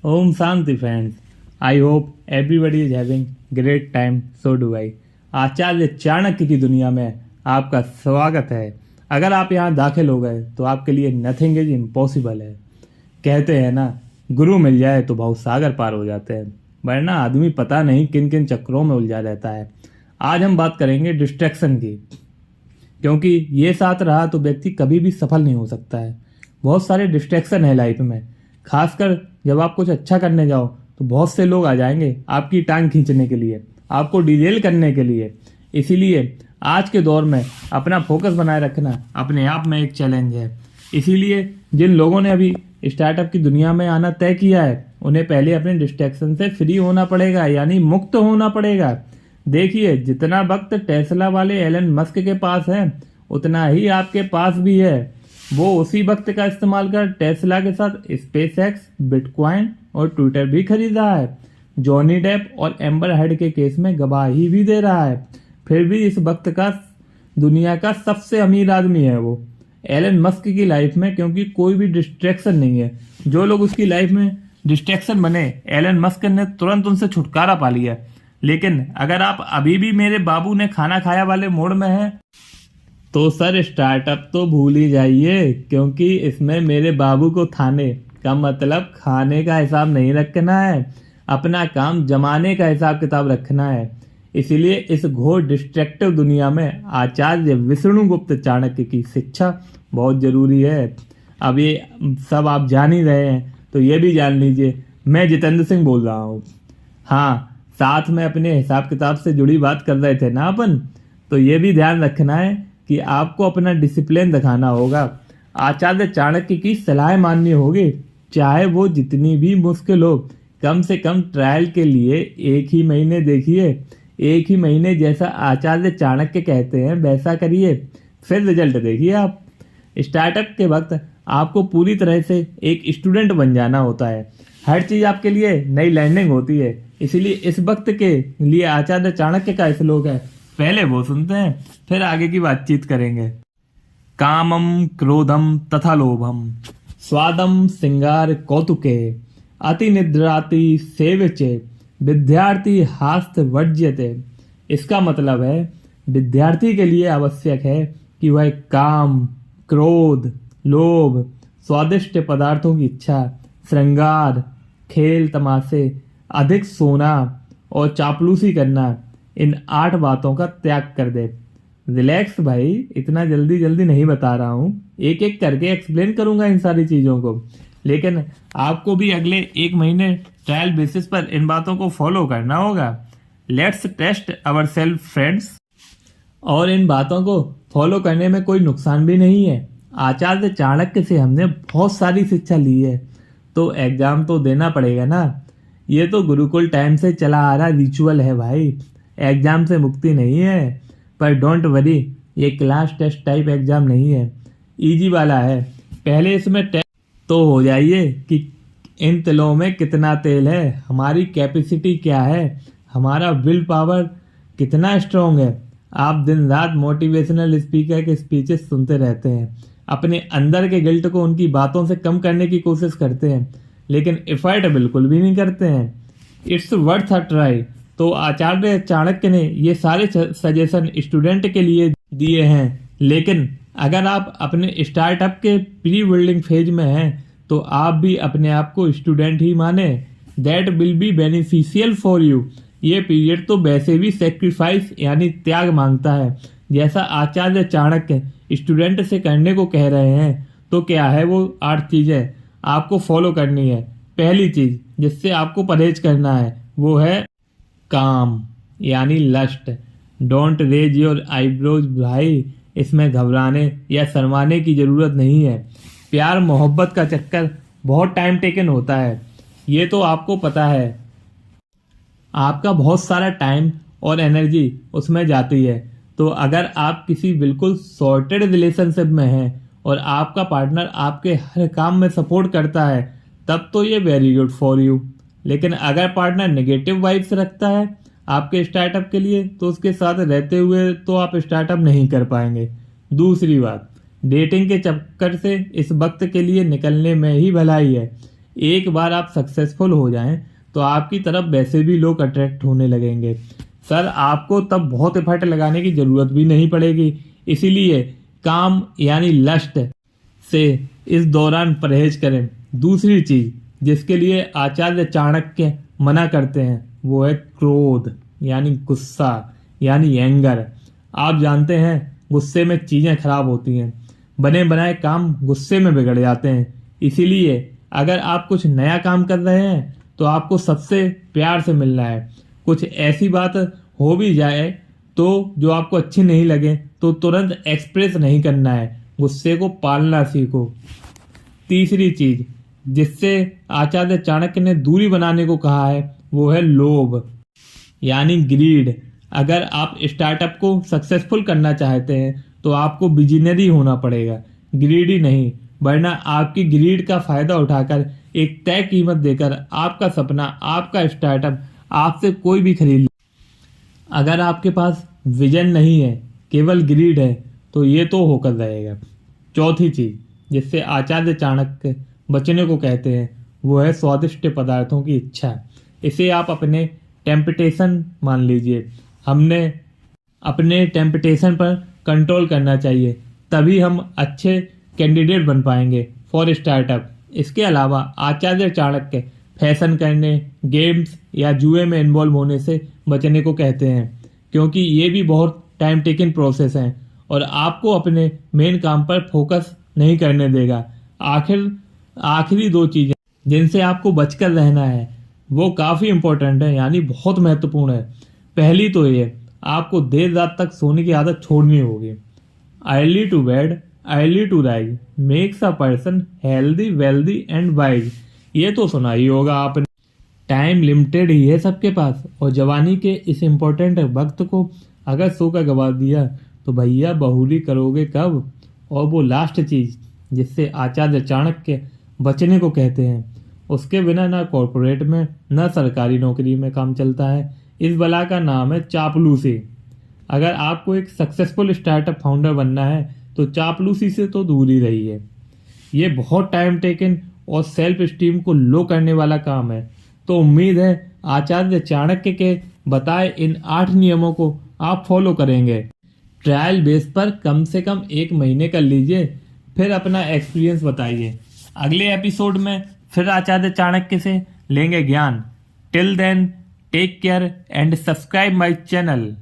Om Shanti friends. I hope everybody is having great time. So do I. आचार्य चाणक्य की दुनिया में आपका स्वागत है। अगर आप यहाँ दाखिल हो गए तो आपके लिए नथिंग इज इम्पॉसिबल है। कहते हैं ना, गुरु मिल जाए तो बहुत सागर पार हो जाते हैं, वरना आदमी पता नहीं किन किन चक्रों में उलझा रहता है। आज हम बात करेंगे डिस्ट्रैक्शन की, क्योंकि ये साथ रहा तो व्यक्ति कभी भी सफल नहीं हो सकता है। बहुत सारे डिस्ट्रैक्शन है लाइफ में, खासकर जब आप कुछ अच्छा करने जाओ तो बहुत से लोग आ जाएंगे आपकी टांग खींचने के लिए, आपको डिरेल करने के लिए। इसीलिए आज के दौर में अपना फोकस बनाए रखना अपने आप में एक चैलेंज है। इसीलिए जिन लोगों ने अभी स्टार्टअप की दुनिया में आना तय किया है, उन्हें पहले अपने डिस्ट्रैक्शन से फ्री होना पड़ेगा, यानी मुक्त होना पड़ेगा। देखिए, जितना वक्त टेस्ला वाले एलन मस्क के पास है, उतना ही आपके पास भी है। वो उसी वक्त का इस्तेमाल कर टेस्ला के साथ स्पेसएक्स, बिटकॉइन और ट्विटर भी खरीद रहा है। जॉनी डेप और एम्बर हेड के केस में गवाही भी दे रहा है। फिर भी इस वक्त का दुनिया का सबसे अमीर आदमी है वो एलन मस्क की लाइफ में, क्योंकि कोई भी डिस्ट्रैक्शन नहीं है। जो लोग उसकी लाइफ में डिस्ट्रैक्शन बने, एलन मस्क ने तुरंत उनसे छुटकारा पा लिया। लेकिन अगर आप अभी भी मेरे बाबू ने खाना खाया वाले मोड में हैं, तो सर स्टार्टअप तो भूल ही जाइए, क्योंकि इसमें मेरे बाबू को थाने का मतलब खाने का हिसाब नहीं रखना है, अपना काम जमाने का हिसाब किताब रखना है। इसीलिए इस घोर डिस्ट्रैक्टिव दुनिया में आचार्य विष्णुगुप्त चाणक्य की शिक्षा बहुत जरूरी है। अब ये सब आप जान ही रहे हैं, तो ये भी जान लीजिए, मैं जितेंद्र सिंह बोल रहा हूँ। हाँ, साथ में अपने हिसाब किताब से जुड़ी बात कर रहे थे ना अपन, तो ये भी ध्यान रखना है कि आपको अपना डिसिप्लिन दिखाना होगा। आचार्य चाणक्य की सलाह माननी होगी, चाहे वो जितनी भी मुश्किल हो। कम से कम ट्रायल के लिए 1 ही महीने देखिए, 1 ही महीने जैसा आचार्य चाणक्य कहते हैं वैसा करिए, फिर रिजल्ट देखिए आप। स्टार्टअप के वक्त आपको पूरी तरह से एक स्टूडेंट बन जाना होता है। हर चीज़ आपके लिए नई लर्निंग होती है। इसीलिए इस वक्त के लिए आचार्य चाणक्य का श्लोक है, पहले वो सुनते हैं, फिर आगे की बातचीत करेंगे। कामम क्रोधम तथा लोभम स्वादम सिंगार कौतुके अति निद्राति सेवचे विद्यार्थी हास्त वर्ज्यते। इसका मतलब है, विद्यार्थी के लिए आवश्यक है कि वह काम, क्रोध, लोभ, स्वादिष्ट पदार्थों की इच्छा, श्रृंगार, खेल तमाशे, अधिक सोना और चापलूसी करना, इन 8 बातों का त्याग कर दे। रिलैक्स भाई, इतना जल्दी जल्दी नहीं बता रहा हूँ, एक एक करके एक्सप्लेन करूंगा इन सारी चीज़ों को। लेकिन आपको भी अगले 1 महीने ट्रायल बेसिस पर इन बातों को फॉलो करना होगा। Let's test our self friends. और इन बातों को फॉलो करने में कोई नुकसान भी नहीं है। आचार्य चाणक्य से हमने बहुत सारी शिक्षा ली है, तो एग्जाम तो देना पड़ेगा ना। ये तो गुरुकुल टाइम से चला आ रहा रिचुअल है भाई, एग्जाम से मुक्ति नहीं है। पर डोंट वरी, ये क्लास टेस्ट टाइप एग्जाम नहीं है, इजी वाला है। पहले इसमें टेस्ट तो हो जाइए कि इन तिलों में कितना तेल है, हमारी कैपेसिटी क्या है, हमारा विल पावर कितना स्ट्रॉन्ग है। आप दिन रात मोटिवेशनल स्पीकर के स्पीचेस सुनते रहते हैं, अपने अंदर के गिल्ट को उनकी बातों से कम करने की कोशिश करते हैं, लेकिन एफर्ट बिल्कुल भी नहीं करते हैं। It's worth a try. तो आचार्य चाणक्य ने ये सारे सजेशन स्टूडेंट के लिए दिए हैं, लेकिन अगर आप अपने स्टार्टअप के प्री बिल्डिंग फेज में हैं, तो आप भी अपने आप को स्टूडेंट ही माने। That will be beneficial for you. ये पीरियड तो वैसे भी सेक्रीफाइस यानी त्याग मांगता है, जैसा आचार्य चाणक्य स्टूडेंट से करने को कह रहे हैं। तो क्या है वो 8 चीजें आपको फॉलो करनी है। पहली चीज जिससे आपको परहेज करना है वो है काम, यानी lust. Don't raise your eyebrows भाई, इसमें घबराने या शर्माने की जरूरत नहीं है। प्यार मोहब्बत का चक्कर बहुत टाइम टेकन होता है, ये तो आपको पता है। आपका बहुत सारा टाइम और एनर्जी उसमें जाती है। तो अगर आप किसी बिल्कुल सॉर्टेड रिलेशनशिप में हैं और आपका पार्टनर आपके हर काम में सपोर्ट करता है, तब तो ये वेरी गुड फॉर यू। लेकिन अगर पार्टनर नेगेटिव वाइब्स रखता है आपके स्टार्टअप के लिए, तो उसके साथ रहते हुए तो आप स्टार्टअप नहीं कर पाएंगे। दूसरी बात, डेटिंग के चक्कर से इस वक्त के लिए निकलने में ही भलाई है। एक बार आप सक्सेसफुल हो जाएं तो आपकी तरफ वैसे भी लोग अट्रैक्ट होने लगेंगे। सर आपको तब बहुत एफर्ट लगाने की ज़रूरत भी नहीं पड़ेगी। इसीलिए काम यानी लस्ट से इस दौरान परहेज करें। दूसरी चीज़ जिसके लिए आचार्य चाणक्य मना करते हैं वो है क्रोध यानी गुस्सा यानी एंगर। आप जानते हैं गुस्से में चीज़ें खराब होती हैं, बने बनाए काम गुस्से में बिगड़ जाते हैं। इसीलिए अगर आप कुछ नया काम कर रहे हैं तो आपको सबसे प्यार से मिलना है। कुछ ऐसी बात हो भी जाए तो जो आपको अच्छी नहीं लगे तो तुरंत एक्सप्रेस नहीं करना है, गुस्से को पालना सीखो। तीसरी चीज जिससे आचार्य चाणक्य ने दूरी बनाने को कहा है वो है लोभ यानी ग्रीड। अगर आप स्टार्टअप को सक्सेसफुल करना चाहते हैं तो आपको विजनरी होना पड़ेगा, ग्रीडी नहीं, वरना आपकी ग्रीड का फायदा उठाकर एक तय कीमत देकर आपका सपना, आपका स्टार्टअप आपसे कोई भी खरीद ले। अगर आपके पास विजन नहीं है, केवल ग्रीड है, तो ये तो होकर रहेगा। चौथी चीज जिससे आचार्य चाणक्य बचने को कहते हैं वो है स्वादिष्ट पदार्थों की इच्छा। इसे आप अपने टेम्पटेशन मान लीजिए। हमने अपने टेम्पटेशन पर कंट्रोल करना चाहिए, तभी हम अच्छे कैंडिडेट बन पाएंगे फॉर स्टार्टअप। इसके अलावा आचार्य चाणक्य फैशन करने, गेम्स या जुए में इन्वॉल्व होने से बचने को कहते हैं, क्योंकि ये भी बहुत टाइम टेकिंग प्रोसेस है और आपको अपने मेन काम पर फोकस नहीं करने देगा। आखिरी दो चीज़ें जिनसे आपको बचकर रहना है वो काफ़ी इंपॉर्टेंट है, यानी बहुत महत्वपूर्ण है। पहली तो ये, आपको देर रात तक सोने की आदत छोड़नी होगी। Early to bed early to rise makes a person healthy wealthy and wise. ये तो सुना ही होगा आपने। टाइम लिमिटेड ही है सबके पास और जवानी के इस इम्पोर्टेंट वक्त को अगर सोकर गवा दिया तो भैया बहुली करोगे कब। और वो लास्ट चीज़ जिससे आचार्य चाणक्य बचने को कहते हैं, उसके बिना ना कॉरपोरेट में ना सरकारी नौकरी में काम चलता है। इस बला का नाम है चापलूसी। अगर आपको एक सक्सेसफुल स्टार्टअप फाउंडर बनना है तो चापलूसी से तो दूर ही रहिए। ये बहुत टाइम टेकन और सेल्फ स्टीम को लो करने वाला काम है। तो उम्मीद है आचार्य चाणक्य के बताए इन 8 नियमों को आप फॉलो करेंगे। ट्रायल बेस पर कम से कम 1 महीने कर लीजिए, फिर अपना एक्सपीरियंस बताइए। अगले एपिसोड में फिर आचार्य चाणक्य से लेंगे ज्ञान। Till then take care and subscribe my channel.